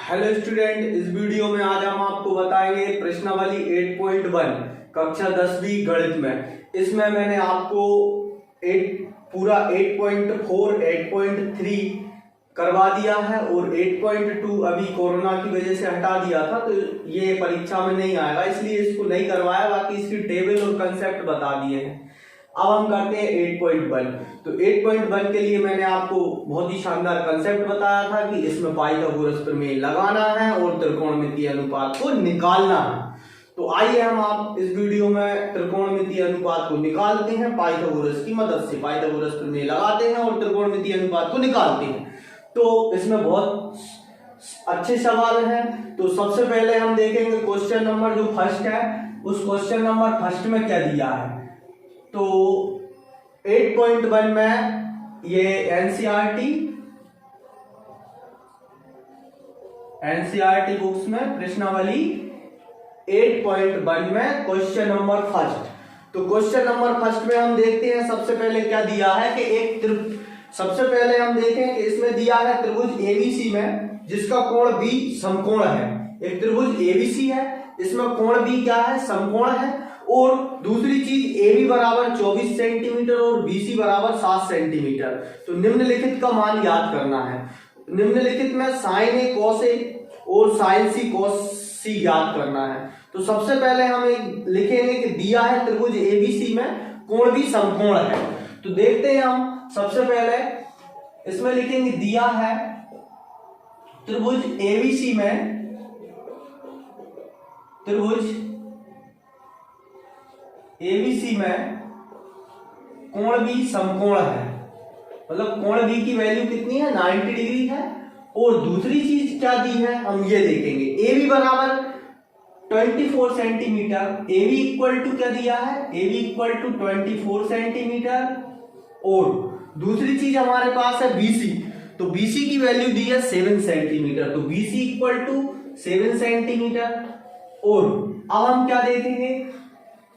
Hello student, इस video में आज हम आपको बताएंगे प्रश्नावली 8.1 कक्षा 10वीं गणित में। इसमें मैंने आपको पूरा 8.4, 8.3 करवा दिया है और 8.2 अभी कोरोना की वजह से हटा दिया था, तो ये परीक्षा में नहीं आएगा, इसलिए इसको नहीं करवाया। बाकी इसकी टेबल और कंसेप्ट बता दिए हैं। अब हम करते हैं 8.1। तो 8.1 के लिए मैंने आपको बहुत ही शानदार कंसेप्ट बताया था कि इसमें पाइथागोरस प्रमेय लगाना है और त्रिकोणमितीय अनुपात को निकालना है। तो आइए हम आप इस वीडियो में त्रिकोणमितीय अनुपात को निकालते हैं पाइथागोरस की मदद से। पाइथागोरस प्रमेय लगाते हैं और त्रिकोणमितीय अनुपात को निकालते हैं। तो इसमें बहुत अच्छे सवाल हैं। तो सबसे पहले हम देखेंगे क्वेश्चन नंबर जो फर्स्ट है, उस क्वेश्चन नंबर फर्स्ट में क्या दिया है। तो 8.1 में ये एनसीईआरटी बुक्स में प्रश्नावली 8.1 में क्वेश्चन नंबर फर्स्ट। तो क्वेश्चन नंबर फर्स्ट में हम देखते हैं सबसे पहले क्या दिया है कि सबसे पहले हम देखें कि इसमें दिया है त्रिभुज एबीसी में जिसका कोण बी समकोण है। एक त्रिभुज एबीसी है, इसमें कोण बी क्या है, समकोण है। और दूसरी चीज AB बराबर 24 सेंटीमीटर और BC बराबर 7 सेंटीमीटर। तो निम्नलिखित का मान याद करना है। निम्नलिखित में sin A cos A और sin C cos C याद करना है। तो सबसे पहले हम एक लिखेंगे कि दिया है त्रिभुज ABC में कोण भी समकोण है। तो देखते हैं हम सबसे पहले इसमें लिखेंगे दिया है त्रिभुज ABC में कोण बी समकोण है, मतलब कोण बी की वैल्यू कितनी है, 90 डिग्री है। और दूसरी चीज क्या दी है हम ये देखेंगे। AB बराबर 24 सेंटीमीटर, AB इक्वल टू क्या दिया है, AB इक्वल टू 24 सेंटीमीटर। और दूसरी चीज हमारे पास है BC, तो BC की वैल्यू दी है 7 सेंटीमीटर, तो BC इक्वल टू 7 सेंटीमीटर। और अब हम क्या देखेंगे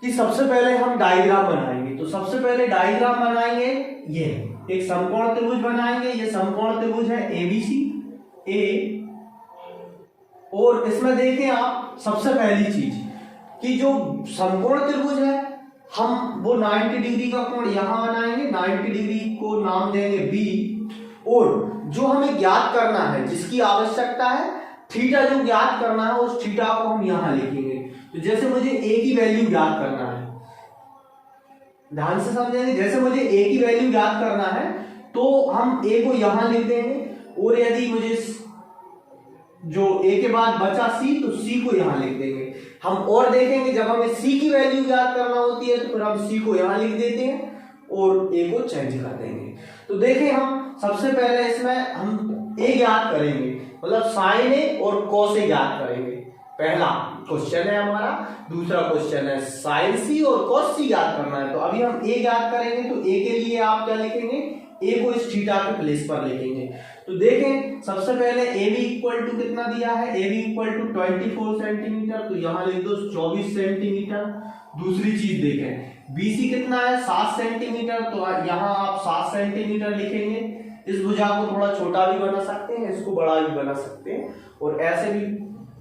कि सबसे पहले हम डायग्राम बनाएंगे। तो सबसे पहले डायग्राम बनाएंगे, ये एक समकोण त्रिभुज बनाएंगे। ये समकोण त्रिभुज है ABC A। और इसमें देखें आप सबसे पहली चीज कि जो समकोण त्रिभुज है हम वो 90 डिग्री का कोण यहां बनाएंगे, 90 डिग्री को नाम देंगे B। और जो हमें ज्ञात करना है, जिसकी आवश्यकता है, थीटा जो ज्ञात करना है, उस थीटा को हम यहां लिखेंगे। तो जैसे मुझे A की वैल्यू ज्ञात करना है, ध्यान से समझेंगे, जैसे मुझे A की वैल्यू ज्ञात करना है तो हम A को यहां लिख देंगे। और यदि मुझे जो A के बाद बचा C, तो C को यहां लिख देंगे हम। और देखेंगे जब हमें C की वैल्यू ज्ञात करना होती है तो फिर हम C को यहां लिख देते हैं और A को चेंज कर देंगे। तो देखें हम सबसे पहले इसमें हम A ज्ञात करेंगे, मतलब sin A और cos A ज्ञात करेंगे। पहला क्वेश्चन है हमारा। दूसरा क्वेश्चन है sin C और cos C ज्ञात करना है। तो अभी हम A ज्ञात करेंगे, तो A के लिए आप क्या लिखेंगे, A को इस थीटा के प्लेस पर लिखेंगे। तो देखें सबसे पहले AB इक्वल टू कितना दिया है, AB इक्वल टू 24 सेंटीमीटर, तो यहां लिख दो 24 सेंटीमीटर। दूसरी चीज देखें BC कितना है, 7 सेंटीमीटर, तो यहां आप 7 सेंटीमीटर लिखेंगे। इस भुजा को थोड़ा छोटा भी बना सकते हैं, इसको बड़ा भी बना सकते हैं, और ऐसे भी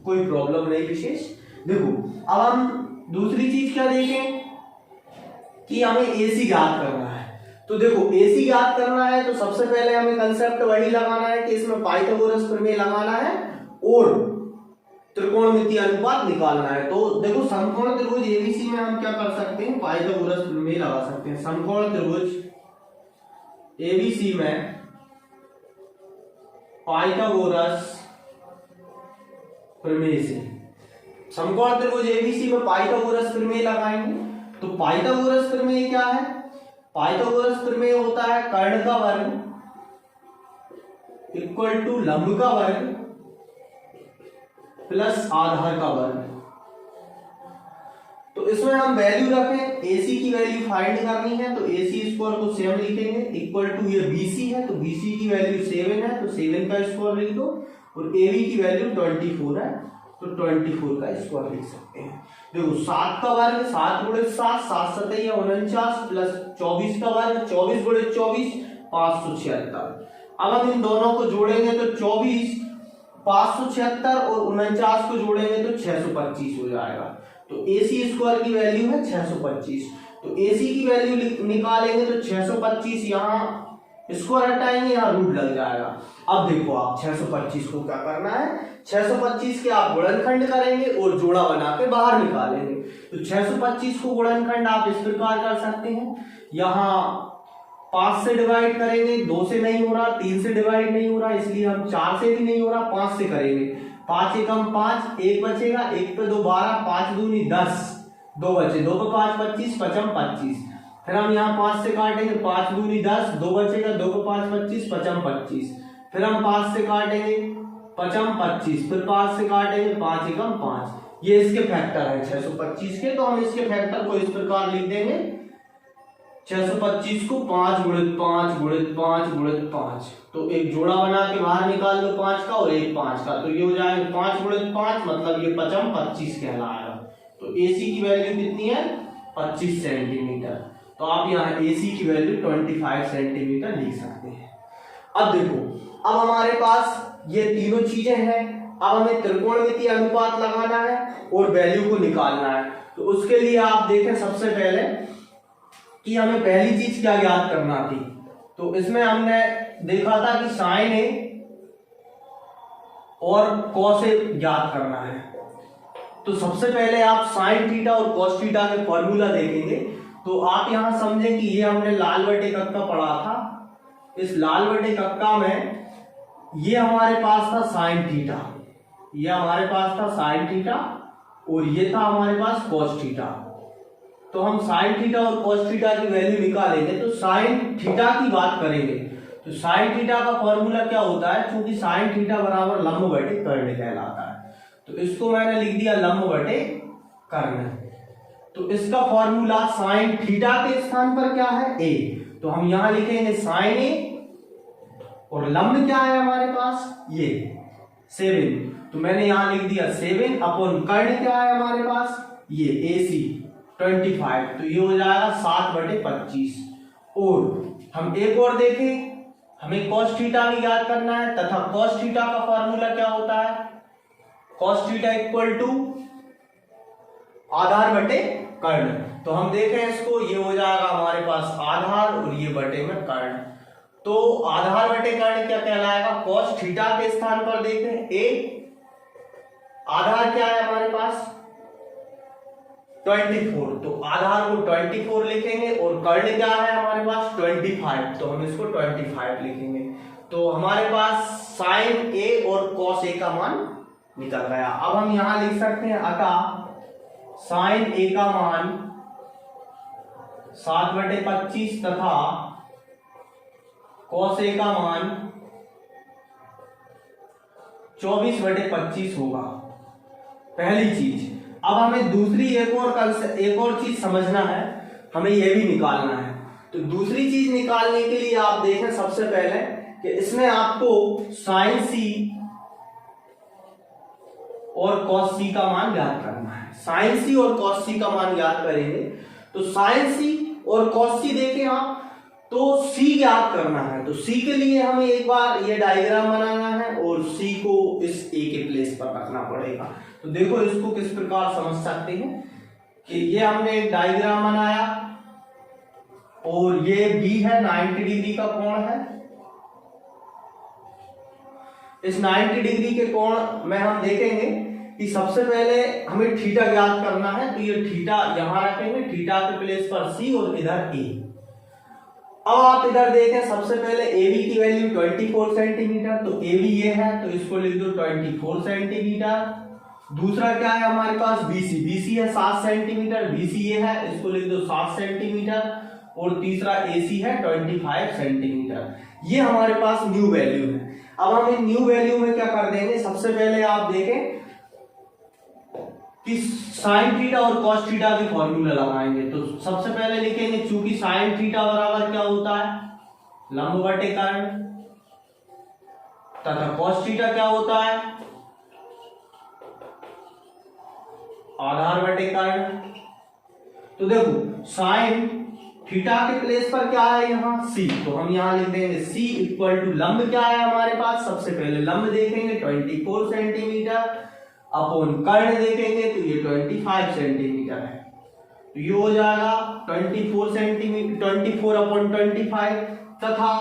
कोई प्रॉब्लम नहीं विशेष। देखो अब हम दूसरी चीज क्या देखें कि हमें AC ज्ञात करना है। तो देखो AC ज्ञात करना है तो सबसे पहले हमें कंसेप्ट वही लगाना है कि इसमें पाइथागोरस प्रमेय लगाना है और त्रिकोणमितीय अनुपात निकालना है। तो देखो समकोण त्रिभुज ABC में हम क्या कर सकते हैं, पाइथागोरस प्रमेय लगा सकते हैं। समकोण त्रिभुज ABC में पाइथागोरस प्रमेय से, समकोण त्रिभुज ABC में पाइथागोरस प्रमेय लगाएंगे। तो पाइथागोरस प्रमेय क्या है, पाइथागोरस प्रमेय होता है कर्ण का वर्ग इक्वल टू लंब का वर्ग प्लस आधार का वर्ग। तो इसमें हम वैल्यू रखें, AC की वैल्यू फाइंड करनी है, तो AC स्क्वायर को सेम लिखेंगे इक्वल टू ये BC है, तो BC की वैल्यू 7 है, तो 7 का स्क्वायर लिख दो। और AB की वैल्यू 24 है, तो 24 का स्क्वायर लिख सकते हैं। देखो 7 का वर्ग 7 गुणे 7, 7 7 49 प्लस 24 का वर्ग 24 गुणे 24 576। अब हम इन दोनों को जोड़ेंगे तो 24 576 और 49 को जोड़ेंगे तो 625 हो जाएगा। तो AC स्क्वायर की वैल्यू है 625। तो AC की वैल्यू निकालेंगे तो 625, यहाँ स्क्वायर हटाएंगे, यहाँ रूट लग जाएगा। अब देखो आप 625 को क्या करना है, 625 के आप गुणनखंड करेंगे और जोड़ा बना के बाहर निकालेंगे। तो 625 को गुणनखंड आप इस प्रकार कर सकते हैं, यहाँ 5 से डिवाइड करेंगे, 2 से नहीं हो रहा, 3 से डिवाइड नहीं हो रहा, इसलिए हम 4 से भी नहीं हो रहा, 5 से करेंगे। 5 एकम 5, 1 बचेगा, 1 पे 2 12, 5 दूनी 10, 2 बचे, 2 पे 5 25, 55 25। फिर हम यहाँ 5 से काटेंगे, 5 दूनी 10, 2 बचेगा, 2 पे 5 25, 55 25। फिर हम 5 से काटेंगे, 55 25, फिर 5 से काटेंगे, 5 एकम 5। ये इसके फैक्टर है 625 के। तो हम इसके फैक्टर को इस प्रकार लिख देंगे, 625 को 5 गुणित 5 गुणित 5 गुणित 5। तो एक जोड़ा बना के बाहर निकाल दो 5 का और एक 5 का, तो ये हो जाएगा 5 गुणित 5, मतलब ये 55 25 कहलाएगा। तो AC की वैल्यू कितनी है, 25 सेंटीमीटर। तो आप यहाँ AC की वैल्यू 25 सेंटीमीटर लिख सकते हैं। अब देखो, अब हमारे पास ये तीनों चीजें हैं, अब हमें त्रिकोणमितीय अनुपात लगाना है और वैल्यू को निकालना है। तो उसके लिए आप देखें सबसे पहले कि हमें पहली चीज क्या ज्ञात करना थी। तो इसमें हमने देखा था कि साइन ए और कॉस ए ज्ञात करना है। तो सबसे पहले आप साइन थीटा और कॉस थीटा के फॉर्मूला देखेंगे। तो आप यहां समझें कि ये हमने लाल बटे कक्का पढ़ा था। इस लाल बटे कक्का में ये हमारे पास था साइन थीटा, ये हमारे पास था साइन थीटा और ये था हमारे पास कॉस थीटा। तो हम साइन थीटा और कॉस थीटा की वैल्यू निकालेंगे। तो साइन थीटा की बात करेंगे तो साइन थीटा का फॉर्मूला क्या होता है, क्योंकि साइन थीटा बराबर लंब बटे कर्ण कहलाता है। तो इसको मैंने लिख दिया लंब बटे कर्ण। तो इसका फॉर्मूला साइन थीटा के स्थान पर क्या है, a। तो हम यहां लिखेंगे साइन a और लंब क्या है हमारे पास, ये 7। तो मैंने यहां लिख दिया 7 अपॉन कर्ण क्या है हमारे पास, ये AC 25। तो ये हो जाएगा 7 बटे 25। और हम एक और देखें, हमें cos थीटा भी याद करना है तथा cos थीटा का फॉर्मूला क्या होता है, cos थीटा इक्वल टू आधार बटे कर्ण। तो हम देखें इसको, ये हो जाएगा हमारे पास आधार और ये बटे में कर्ण। तो आधार बटे कर्ण क्या कहलाएगा, cos थीटा के स्थान पर देखें a, आधार क्या है हमारे पास 24। तो आधार को 24 लिखेंगे और कर्ण क्या है हमारे पास 25। तो हम इसको 25 लिखेंगे। तो हमारे पास साइन a और cos a का मान निकल गया। अब हम यहां लिख सकते हैं अतः साइन a का मान 7 बटे 25 तथा cos a का मान 24 बटे 25 होगा, पहली चीज। अब हमें दूसरी एक और चीज समझना है, हमें यह भी निकालना है। तो दूसरी चीज निकालने के लिए आप देखें सबसे पहले कि इसमें आपको साइन c और cos c का मान ज्ञात करना है। साइन c और cos c का मान ज्ञात करेंगे। तो साइन c और cos c देखें आप, तो c ज्ञात करना है। तो c के लिए हमें एक बार ये डायग्राम बनाना है और c को इस a के प्लेस पर रखना पड़ेगा। तो देखो इसको किस प्रकार समझ सकते हैं कि ये हमने एक डायग्राम बनाया और ये b है, 90 डिग्री का कोण है। इस 90 डिग्री के कोण में हम देखेंगे कि सबसे पहले हमें थीटा ज्ञात करना है। तो ये थीटा यहां रखेंगे, थीटा के प्लेस पर c और इधर a। अब आप इधर देखें, सबसे पहले AB की वैल्यू 24 सेंटीमीटर। तो AB ये है, तो इसको लिख दो 24 सेंटीमीटर। दूसरा क्या है हमारे पास BC है 7 सेंटीमीटर, BC ये है, इसको लिख दो 7 सेंटीमीटर। और तीसरा AC है 25 सेंटीमीटर। ये हमारे पास न्यू वैल्यू है। अब हम इन न्यू वैल्यू में क्या कर देंगे, सबसे पहले आप देखें कि साइन थीटा और कॉस थीटा की फॉर्मूला लगाएंगे। तो सबसे पहले लिखेंगे, चूंकि साइन थीटा बराबर क्या होता है लंब बटे कर्ण तथा कॉस थीटा क्या होता है आधार बटे कर्ण। तो देखो साइन थीटा के प्लेस पर क्या है यहाँ सी, तो हम यहाँ लिख देंगे सी इक्वल टू लंब क्या है हमारे पास, सबसे पहले लंब देखेंगे 24 सेंटीमीटर अपॉन कर्ण देखेंगे तो ये 25 सेंटीमीटर है, तो ये हो जाएगा 24 सेंटीमीटर 24 अपॉन 25। तथा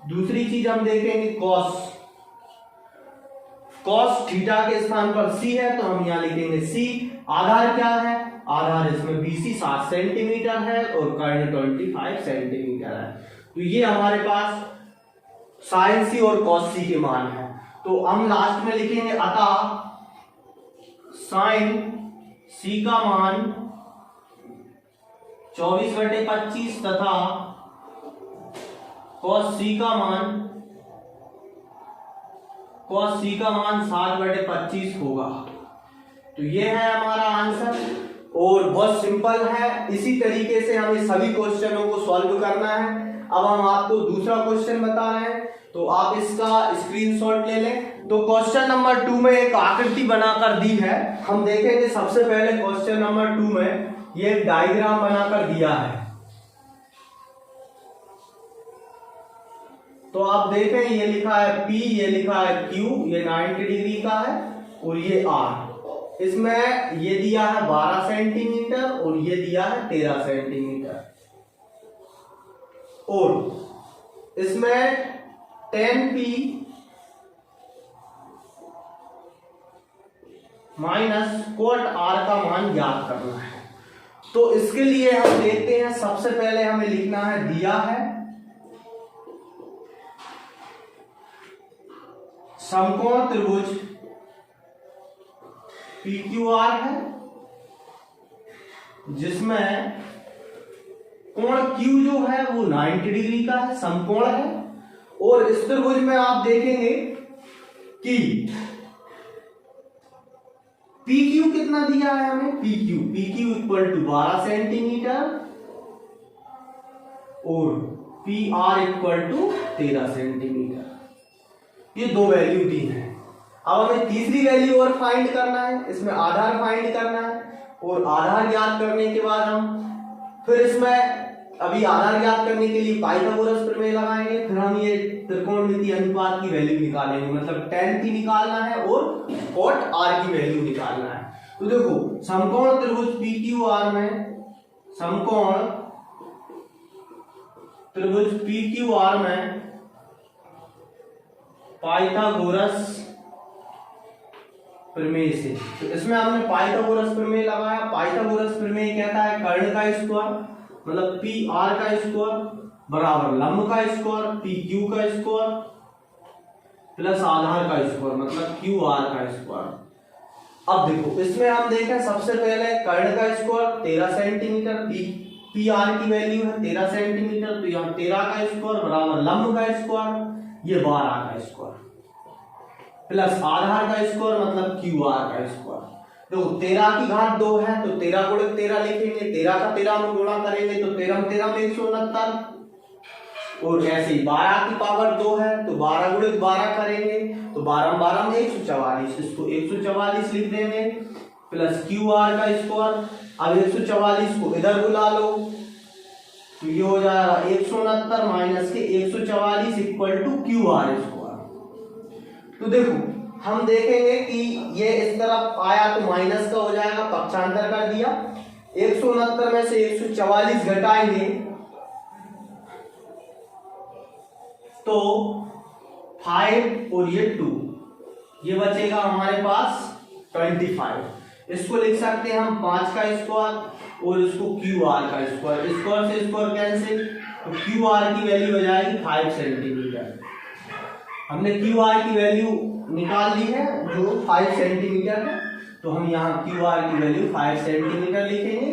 दूसरी चीज हम देखेंगे कॉस थीटा के स्थान पर सी है तो हम यहाँ लिखेंगे सी। आधार क्या है, आधार इसमें बीसी 7 सेंटीमीटर है और कर्ण 25 सेंटीमीटर है, तो ये हमारे पास साइन सी और कॉस सी के मान है। तो हम लास्ट में लिखेंगे अतः साइन सी का मान 24/25 तथा कॉस सी का मान 7/25 होगा। तो ये है हमारा आंसर और बहुत सिंपल है। इसी तरीके से हमें सभी क्वेश्चनों को सॉल्व करना है। अब हम आपको दूसरा क्वेश्चन बता रहे हैं, तो आप इसका स्क्रीनशॉट ले लें। तो क्वेश्चन नंबर 2 में एक आकृति बनाकर दी है, हम देखेंगे सबसे पहले क्वेश्चन नंबर 2 में ये डायग्राम बनाकर दिया है। तो आप देखें ये लिखा है P, ये लिखा है Q, ये 90 डिग्री का है और ये R। इसमें ये दिया है 12 सेंटीमीटर और ये दिया है 13 सेंटीमीटर और इसमें 10P माइनस कोट R का मान ज्ञात करना है। तो इसके लिए हम देखते हैं, सबसे पहले हमें लिखना है, दिया है समकोण त्रिभुज PQR है जिसमें कोण Q जो है वो 90 डिग्री का है, समकोण है। और इस त्रिभुज में आप देखेंगे कि PQ कितना दिया है हमें, PQ इक्वल टू 12 सेंटीमीटर और PR इक्वल टू 13 सेंटीमीटर, ये दो वैल्यू दी है। अब हमें तीसरी वैल्यू और फाइंड करना है, इसमें आधार फाइंड करना है और आधार ज्ञात करने के बाद हम फिर इसमें अभी आधार ज्ञात करने के लिए पाइथागोरस प्रमेय लगाएंगे, फिर हम ये त्रिकोणमितीय अनुपात की वैल्यू निकालेंगे, मतलब tan की निकालना है और cot r की वैल्यू निकालना है। तो देखो समकोण त्रिभुज PQR में, समकोण त्रिभुज PQR में पाइथागोरस प्रमेय से, तो इसमें हमने पाइथागोरस प्रमेय लगाया। पाइथागोरस प्रमेय कहता है कर्ण का स्क्वायर मतलब PR का स्क्वायर बराबर लंब का स्क्वायर PQ का स्क्वायर प्लस आधार का स्क्वायर मतलब QR का स्क्वायर। अब देखो इसमें हम देखें, सबसे पहले कर्ण का स्क्वायर 13 सेंटीमीटर, PR की वैल्यू है 13 सेंटीमीटर, तो यहाँ 13 का स्क्वायर बराबर लंब का स्क्वायर ये 12 का स्क्वायर प्लस आधार का स्क्वायर मतलब QR का स्क्वायर। देखो 13 की घात 2 है तो 13 गुणित 13 लिखेंगे, 13 का 13 में गुणा करेंगे तो 13 13 में 169 और ऐसे ही 12 की पावर 2 है तो 12 गुणित 12 करेंगे तो 12 12 में 144, इसको 144 लिख देंगे प्लस QR का स्क्वायर। अब 144 को इधर बुला लो तो ये हो जाएगा 169 माइनस के 144 इक्वल टू QR स्क्वायर। तो देखो हम देखेंगे कि ये इस तरफ आया तो माइनस का हो जाएगा, पक्षांतर कर दिया, 169 में से 144 घटाएंगे तो 5 और ये 2, ये बचेगा हमारे पास 25। इसको लिख सकते हैं हम 5 का स्क्वायर और इसको QR का स्क्वायर, स्क्वायर से स्क्वायर कैंसिल, तो QR की वैल्यू हो जाएगी 5 सेंटीमीटर। हमने QR की वैल्यू निकाल ली है जो 5 सेंटीमीटर है, तो हम यहाँ QR की वैल्यू 5 सेंटीमीटर लिखेंगे।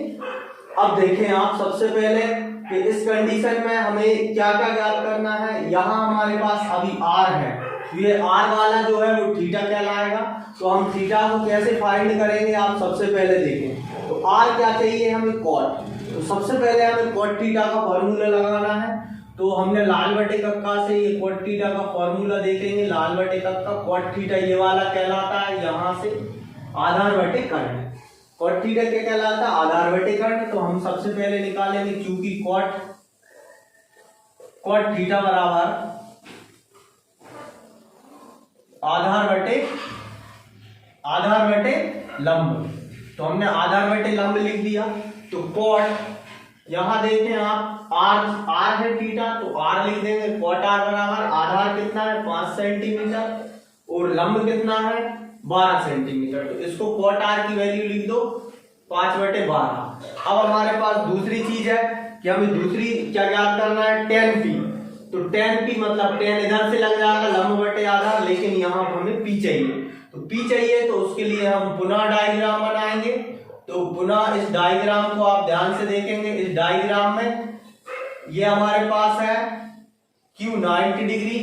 अब देखें आप सबसे पहले कि इस कंडीशन में हमें क्या क्या ज्ञात करना है। यहाँ हमारे पास अभी R है, ये R वाला जो है वो थीटा कहलाएगा, तो हम थीटा को कैसे फाइंड करेंगे आप सबसे पहले देखें। तो R क्या चाहिए हमें, कॉट, तो सबसे पहले हमें कॉट थीटा का फॉर्मूला लगाना है। तो हमने लाल बटे कक्का से ये कॉट थीटा का फॉर्मूला देखेंगे, लाल बटे कक्का कॉट थीटा ये वाला कहलाता है, यहाँ से आधार बटे कर्ण, कॉट थीटा क्या कहलाता है, आधार बटे कर्ण। तो हम सबसे पहले निकालेंगे, क्योंकि कॉट कॉट थीटा बराबर आधार बटे लंब। तो हमने आधार बटे लंब लिख दिया। तो कॉट यहां देखें आप आर है थीटा, तो आर लिख देंगे। कॉट आर बराबर आधार कितना है 5 सेंटीमीटर और लंब कितना है 12 सेंटीमीटर। तो इसको कॉट आर की वैल्यू लिख दो 5/12। अब हमारे पास दूसरी चीज है कि हमें दूसरी क्या ज्ञात करना है, tan p। तो tan p मतलब tan इधर से लग जाएगा लंब बटे आधार, लेकिन यहाँ हमें p चाहिए। तो p चाहिए तो उसके लिए हम पुनः डायग्राम बनाएंगे। तो पुनः इस डायग्राम को आप ध्यान से देखेंगे। इस डायग्राम में ये हमारे पास है q 90 डिग्री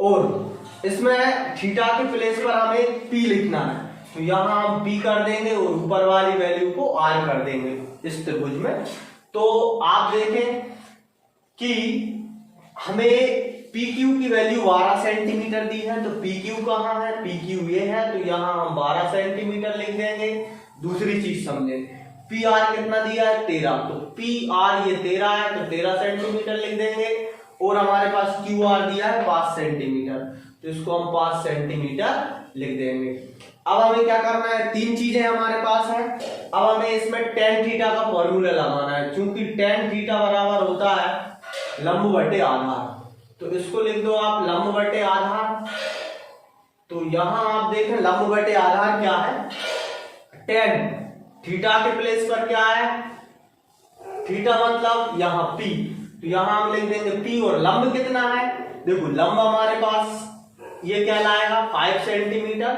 और इसमें थीटा के प्लेस पर हमें p लिखना है। तो यहाँ हम p कर देंगे और ऊपर वाली वैल्यू को r कर देंगे इस त्रिभुज में। तो आप देखें कि हमें PQ की वैल्यू 12 सेंटीमीटर दी है। तो PQ कहाँ है, PQ ये है, तो यहाँ हम 12 सेंटीमीटर लिख देंगे। दूसरी चीज समझें, PR कितना दिया है 13, तो PR ये 13 है तो 13 सेंटीमीटर लिख देंगे। और हमारे पास QR दिया है 5 सेंटीमीटर, तो इसको हम 5 सेंटीमीटर लिख देंगे। अब हमें क्या करना है, तीन चीजें हमारे पास है। अब हमें इसमें tan थीटा का फॉर्मूला लगाना है, क्योंकि tan थीटा बराबर होता है लंब बटे आधार। तो इसको लिख दो आप लंब बटे आधार। तो यहां आप देखें लंब बटे आधार क्या है, tan थीटा के प्लेस पर क्या है, थीटा मतलब यहाँ p। तो यहां हम लिख देंगे p और लंब कितना है, देखो लंब हमारे पास ये क्या लाएगा 5 सेंटीमीटर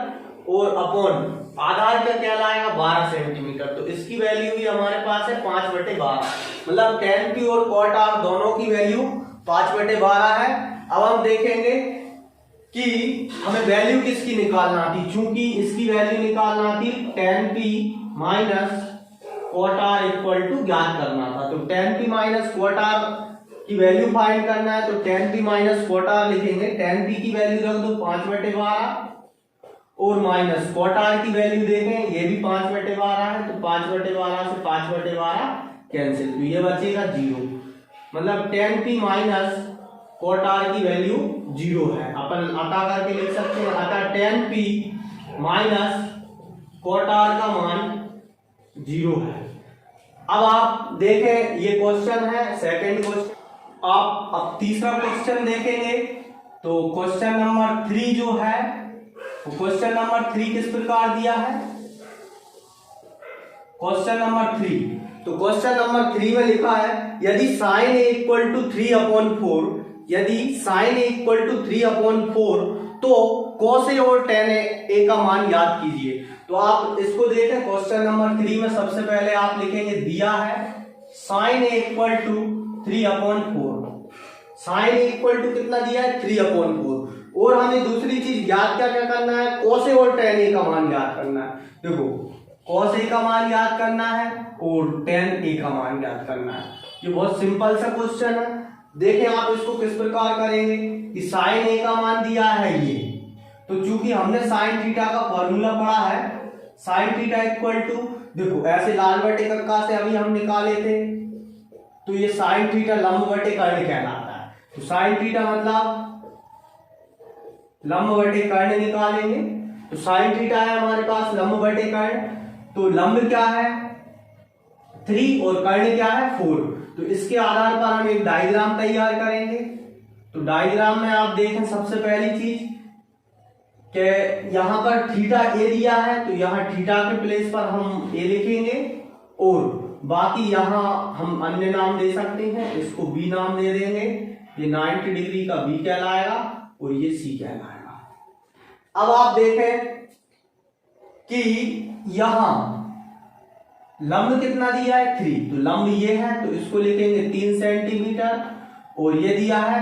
और अपॉन आधार का क्या लाएगा 12 सेंटीमीटर। तो इसकी वैल्यू भी हमारे पास है 5/12, मतलब tan p और cot r दोनों की वैल्यू 5/12 है। अब हम देखेंगे कि हमें वैल्यू किसकी निकालना थी, चूंकि इसकी वैल्यू निकालना थी tan p minus cot r equal to ज्ञात करना था। तो tan p minus cot r की वैल्यू फाइंड करना है। तो tan p minus cot r लिखेंगे। tan p की वैल्यू रख दो 5/12 और माइनस cot r की वैल्यू देखें, ये भी 5/12 है। तो 5/12 से 5/12 कैंसिल, तो ये बचेगा 0, मतलब tan p minus cot r की वैल्यू 0 है। अपन अता करके लिख सकते हैं, अतः tan p minus cot r का मान 0 है। अब आप देखें ये क्वेश्चन है सेकंड क्वेश्चन। आप अब तीसरा क्वेश्चन देखेंगे। तो क्वेश्चन नंबर 3 जो है, क्वेश्चन नंबर 3 किस प्रकार दिया है, क्वेश्चन नंबर 3। तो क्वेश्चन नंबर 3 में लिखा है यदि sin a इक्वल टू 3/4, यदि sin a इक्वल टू 3/4 तो cos a और tan a का मान याद कीजिए। तो आप इसको देखें क्वेश्चन नंबर 3 में सबसे पहले आप लिखेंगे, दिया है sin a equal to 3/4, sin a equal to कितना दिया है 3/4, और हमें दूसरी चीज याद क्या क्या करना है, cos a और tan a का मान याद करना है। देखो cos a का मान याद करना है और tan a का मान याद करना है। ये बहुत सिंपल सा क्वेश्चन है। देखें आप इसको किस प्रकार करेंगे कि sin a का मान दिया है ये, तो चूंकि हमने sin थीटा का फॉर्मूला पढ़ा है, sin थीटा इक्वल टू, देखो ऐसे लाल बटे कक्का से अभी हम निकाले थे, तो ये sin थीटा लंब बटे कर्ण कहलाता है। तो sin थीटा मतलब लंब बटे कर्ण निकालेंगे। तो sin थीटा है हमारे पास लंब बटे कर्ण, तो लंब क्या है 3 और कर्ण क्या है 4। तो इसके आधार पर हम एक डायग्राम तैयार करेंगे। तो डायग्राम में आप देखें सबसे पहली चीज कि यहां पर थीटा ए दिया है, तो यहां थीटा के प्लेस पर हम ए लिखेंगे और बाकी यहां हम अन्य नाम दे सकते हैं, इसको बी नाम दे देंगे। ये 90 डिग्री का बी कहलाएगा और ये सी कहलाएगा। अब आप देखें कि यहां लंब कितना दिया है 3, तो लंब ये है तो इसको लिखेंगे 3 सेंटीमीटर, और ये दिया है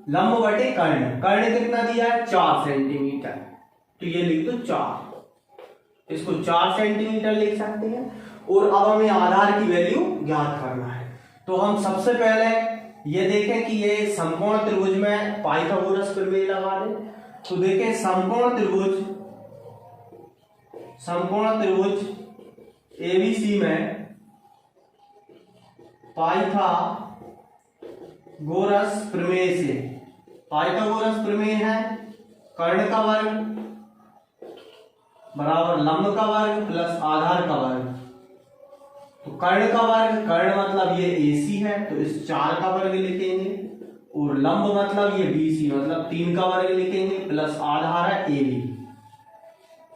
लंब बटे कर्ण, कर्ण कितना दिया है 4 सेंटीमीटर, तो ये लिख दो 4, इसको 4 सेंटीमीटर लिख सकते हैं। और अब हमें आधार की वैल्यू ज्ञात करना है। तो हम सबसे पहले ये देखें कि ये समकोण त्रिभुज में पाइथागोरस प्रमेय लगा दें। तो देखें समकोण त्रिभुज ABC में पाइथागोरस प्रमेय से, पाइथागोरस प्रमेय है कर्ण का वर्ग बराबर लंब का वर्ग प्लस आधार का वर्ग। तो कर्ण का वर्ग, कर्ण मतलब ये AC है तो इस 4 का वर्ग लिखेंगे, और लंब मतलब ये BC मतलब 3 का वर्ग लिखेंगे, प्लस आधार है AB,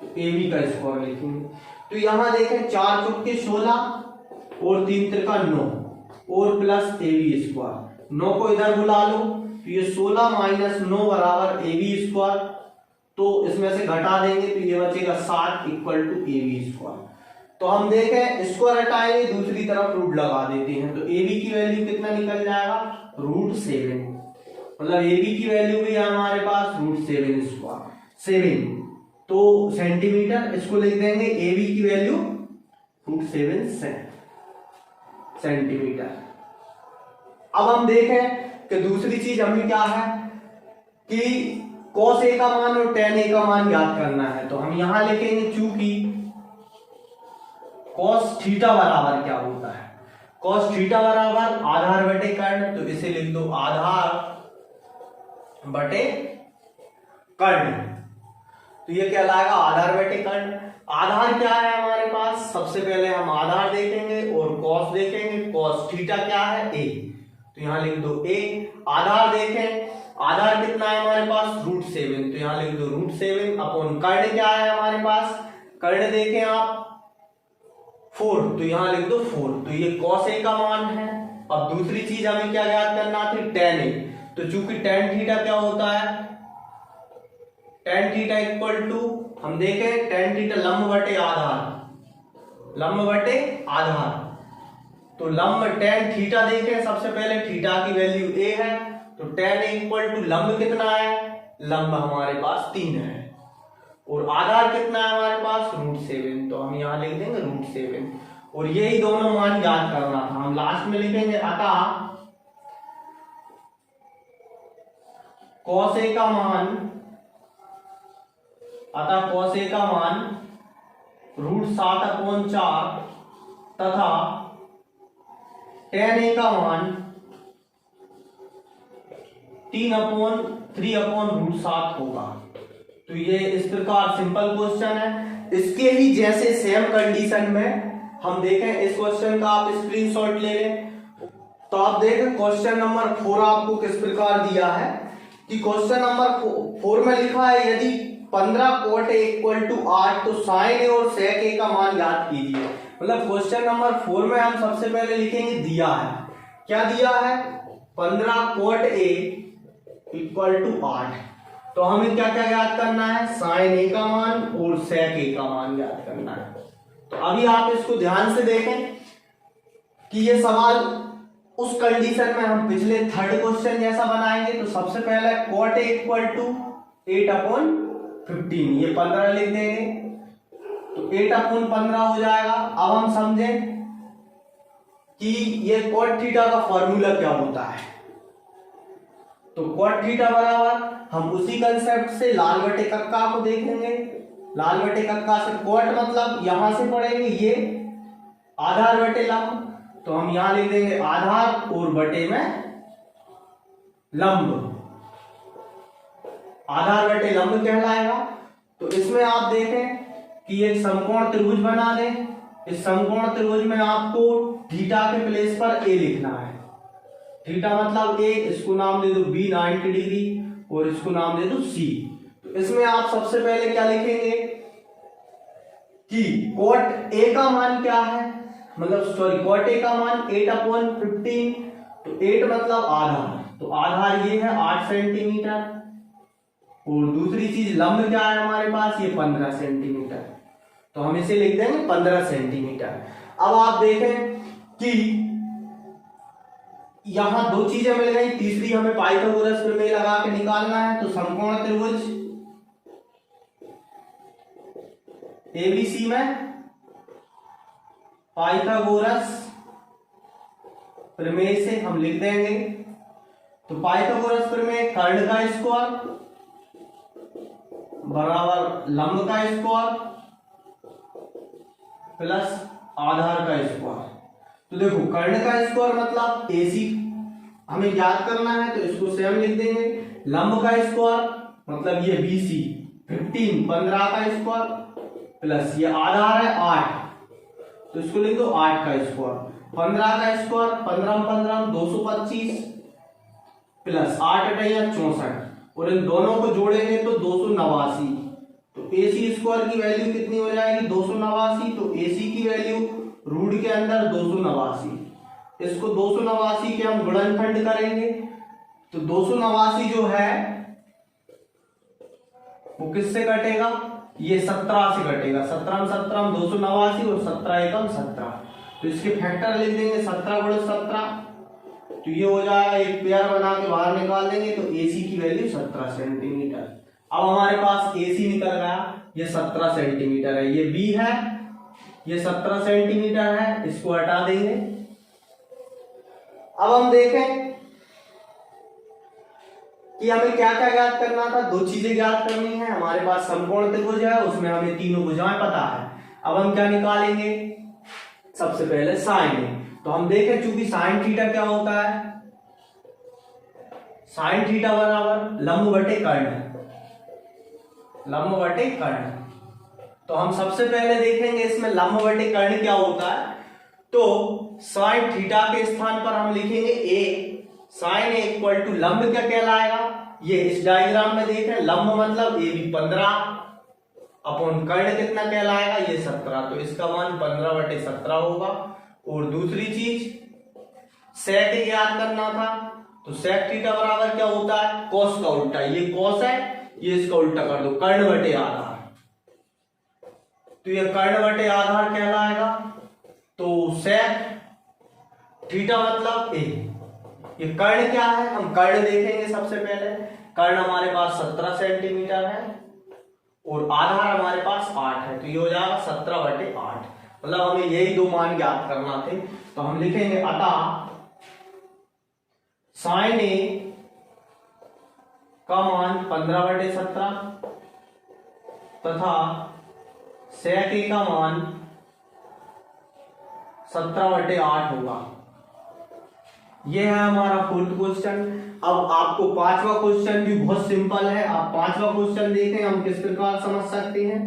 तो AB का स्क्वायर लिखेंगे। तो यहां देखें 4 चौके 16 और 3 त्रिका 9 और प्लस AB स्क्वायर, 9 को इधर बुला लो तो ये 16 माइनस 9 बराबर AB स्क्वायर, तो इसमें से घटा देंगे तो ये बचेगा 7 इक्वल टू AB स्क्वायर। तो हम देखें स्क्वायर हटाएंगे, दूसरी तरफ रूट लगा देते हैं, तो AB की वैल्यू कितना निकल जाएगा, √7, मतलब AB की वैल्यू भी है हमारे पास √7 स्क्वायर 7 तो सेंटीमीटर, इसको लिख देंगे AB की वैल्यू √7 सेंटीमीटर। अब हम देखें कि दूसरी चीज हमें क्या है कि cos A का मान और tan A का मान ज्ञात करना है, तो हम यहां लिखेंगे चूंकि cos थीटा बराबर क्या होता है, cos थीटा बराबर आधार बटे कर्ण, तो इसे लिख दो आधार बटे कर्ण, तो ये क्या लाएगा आधार बटे कर्ण। आधार क्या है हमारे पास, सबसे पहले हम आधार देखेंगे और cos देखेंगे, cos थीटा क्या है A, तो यहां लिख दो A। आधार देखें, आधार कितना है हमारे पास √7, तो यहां लिख दो √7 अपॉन कर्ण क्या है हमारे पास, कर्ण देखें आप 4, तो यहां लिख दो 4, तो ये cos A का मान है। अब दूसरी चीज हमें क्या याद करना थी, tan A, तो चूंकि tan थीटा क्या होता है, tan थीटा इक्वल टू, हम देखें tan थीटा लंब बटे आधार, लंब बटे आधार, तो लंब tan थीटा देखें, सबसे पहले थीटा की वैल्यू A है, तो tan A इक्वल टू लंब कितना है, लंब हमारे पास 3 है, और आधार कितना है हमारे पास √7, तो हम यहां लिख देंगे √7, और यही दोनों मान याद करना था। हम लास्ट में लिखेंगे अतः cos A का मान, अतः cos A का मान √7/4 तथा tan A का मान 3/3/√7 होगा। तो ये इस प्रकार सिंपल क्वेश्चन है। इसके ही जैसे सेम कंडीशन में हम देखें, इस क्वेश्चन का आप स्क्रीनशॉट ले लें, तो आप देखें क्वेश्चन नंबर 4 आपको किस प्रकार दिया है कि क्वेश्चन नंबर 4 में लिखा है यदि 15 cot A इक्वल टू 8 तो sin A और sec A का मान ज्ञात कीजिए। मतलब क्वेश्चन नंबर 4 में हम सबसे पहले लिखेंगे दिया है, क्या दिया है, 15 cot A इक्वल टू 8, तो हमें क्या क्या ज्ञात करना है, sin A का मान और sec A का मान ज्ञात करना है। तो अभी आप इसको ध्यान से देखें कि ये सवाल उस कंडीशन में हम पिछले थर्ड क्वेश्चन जैसा बनाएंगे। तो सबसे पहले cot A इक्वल टू 8/15, ये 15 लिख देंगे, तो 8/15 हो जाएगा। अब हम समझें कि ये cot थीटा का फॉर्मूला क्या होता है, तो cot थीटा बराबर, हम उसी कंसेप्ट से लाल बटे कक्का को देखेंगे, लाल बटे कक्का से cot मतलब यहां से पढ़ेंगे ये आधार बटे लंब, तो हम यहां लिख देंगे आधार और बटे में लंब, आधार बटे लंब कहलाएगा। तो इसमें आप देखें कि एक समकोण त्रिभुज बना दें, इस समकोण त्रिभुज में आपको थीटा के प्लेस पर A लिखना है, थीटा मतलब A, इसको नाम दे दो B 90 डिग्री और इसको नाम दे दो C। तो इसमें आप सबसे पहले क्या लिखेंगे कि cot A का मान क्या है, मतलब सॉरी cot A का मान 8/15, तो 8 मतलब आधार, तो आधार ये है 8 सेंटीमीटर, और दूसरी चीज लंब क्या है हमारे पास, ये 15 सेंटीमीटर, तो हम इसे लिख देंगे 15 सेंटीमीटर। अब आप देखें कि यहां दो चीजें मिल गई, तीसरी हमें पाइथागोरस प्रमेय लगा के निकालना है। तो समकोण त्रिभुज ABC में पाइथागोरस प्रमेय से हम लिख देंगे, तो पाइथागोरस प्रमेय कर्ण का स्क्वायर बराबर लंब का स्क्वायर प्लस आधार का स्क्वायर। तो देखो कर्ण का स्क्वायर मतलब AC हमें याद करना है तो इसको सेम लिख देंगे। लंब का स्क्वायर मतलब ये BC 15 15 का स्क्वायर प्लस ये आधार है 8 तो इसको लिख दो 8 का स्क्वायर 15 का स्क्वायर 15 15 225 प्लस 8 अठैया 64 और इन दोनों को जोड़ेंगे तो 289 तो AC स्क्वायर की वैल्यू कितनी हो जाएगी 289 तो AC की वैल्यू रूट के अंदर 289 इसको 289 के हम गुणनखंड करेंगे तो 289 जो है वो किससे कटेगा ये 17 से कटेगा 17 17 289 और 17 एकम 17 तो इसके फैक्टर लिख देंगे 17 गुणे 17 तो ये हो जाएगा एक पेयर बना के बाहर निकाल देंगे तो AC की वैल्यू 17 सेंटीमीटर। अब हमारे पास AC निकल गया ये 17 सेंटीमीटर है ये B है ये 17 सेंटीमीटर है इसको हटा देंगे। अब हम देखें कि हमें क्या क्या ज्ञात करना था दो चीजें ज्ञात करनी है हमारे पास समकोण त्रिभुज है उसमें हमें तीनों भुजाएं पता है। अब हम क्या निकालेंगे सबसे पहले साइन तो हम देखें चूंकि साइन थीटा क्या होता है साइन थीटा बराबर लंब बटे कर्ण लंब बटे कर्ण तो हम सबसे पहले देखेंगे इसमें लंब बटे कर्ण क्या होता है तो साइन थीटा के स्थान पर हम लिखेंगे a sine A equal to लंब क्या कहलाएगा ये इस डायग्राम में देखें लंब मतलब ए भी 15 अपॉन कर्ण कितना कहलाएगा ये 17 तो इसका मान 15/17 होगा। और दूसरी चीज सेक याद करना था तो सेक थीटा बराबर क्या होता है कॉस का उल्टा ये कॉस है ये इसका उल्टा कर दो कर्ण बटे आधार तो ये कर्ण बटे आधार कहलाएगा। तो सेक थीटा मतलब ए ये कर्ण क्या है हम कर्ण देखेंगे सबसे पहले कर्ण हमारे पास 17 सेंटीमीटर है और आधार हमारे पास 8 है तो ये हो जाएगा 17/8 मतलब हमें यही दो मान ज्ञात करना थे तो हम लिखेंगे अतः साइन ए का मान 15/17 तथा सेक ए का मान 17/8 होगा। यह है हमारा 4th क्वेश्चन। अब आपको 5वां क्वेश्चन भी बहुत सिंपल है आप 5वां क्वेश्चन देखें हम किस प्रकार समझ सकते हैं।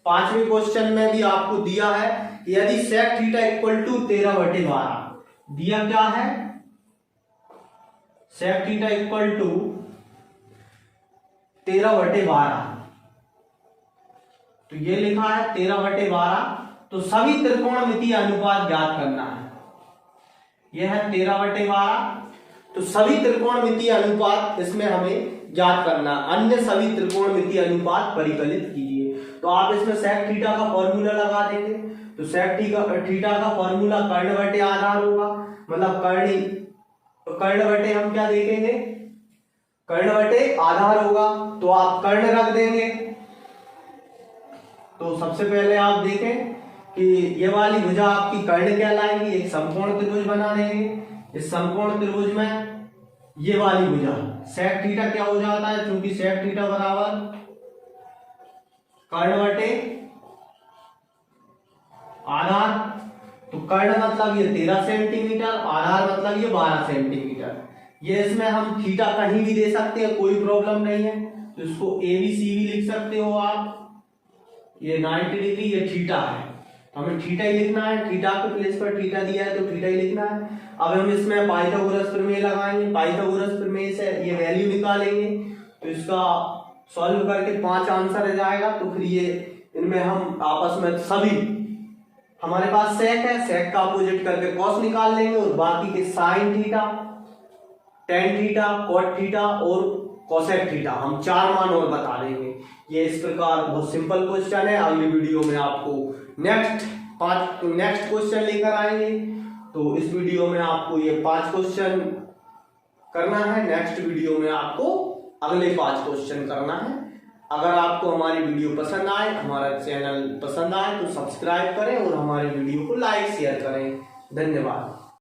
5वें क्वेश्चन में भी आपको दिया है यदि सेक थीटा इक्वल टू 13/12 दिया क्या है सेक थीटा इक्वल टू 13/12 तो ये लिखा है 13/12 तो सभी त्रिकोणमितीय अनुपात ज्ञात करना है यह है 13/12 तो सभी त्रिकोणमितीय अनुपात इसमें हमें ज्ञात करना अन्य सभी त्रिकोणमितीय अनुपात परिकलित कीजिए। तो आप इसमें सेक थीटा का फॉर्मूला लगा देंगे तो सेक थीटा का फॉर्मूला कर्ण बटे आधार होगा मतलब कर्ण बटे हम क्या देखेंगे कर्ण बटे आधार होगा तो आप कर्ण रख देंगे। तो सबसे पहले आप देखें कि ये वाली भुजा आपकी कर्ण कहलाएगी एक समकोण त्रिभुज बना देंगे इस समकोण त्रिभुज में ये वाली भुजा सेक थीटा क्या हो जाता है क्योंकि सेक थीटा बराबर कर्ण बटे आधार तो कर्ण मतलब ये 13 सेंटीमीटर आधार मतलब ये 12 सेंटीमीटर ये इसमें हम थीटा कहीं भी दे सकते हैं कोई प्रॉब्लम नहीं है तो इसको ABC भी लिख सकते हो आप ये 90 डिग्री ये थीटा है हमें थीटा ही लिखना है थीटा के प्लेस पर थीटा दिया है तो थीटा ही लिखना है। अब हम इसमें पाइथागोरस प्रमेय लगाएंगे पाइथागोरस प्रमेय से ये वैल्यू निकालेंगे तो इसका सॉल्व करके 5 आंसर आ जाएगा तो फिर ये इनमें हम आपस में सभी हमारे पास सेक है सेक का अपोजिट करके कॉस निकाल लेंगे और बाकी के sine theta tan theta cot theta और कोसेक थीटा हम 4 मान और बता देंगे। ये इस प्रकार बहुत सिंपल क्वेश्चन है। अगली वीडियो में आपको नेक्स्ट क्वेश्चन लेकर आएंगे तो इस वीडियो में आपको ये 5 क्वेश्चन करना है नेक्स्ट वीडियो में आपको अगले 5 क्वेश्चन करना है। अगर आपको हमारी वीडियो पसंद आए हमारा चैनल पसंद आए तो सब्सक्राइब करें और हमारे वीडियो को लाइक शेयर करें। धन्यवाद।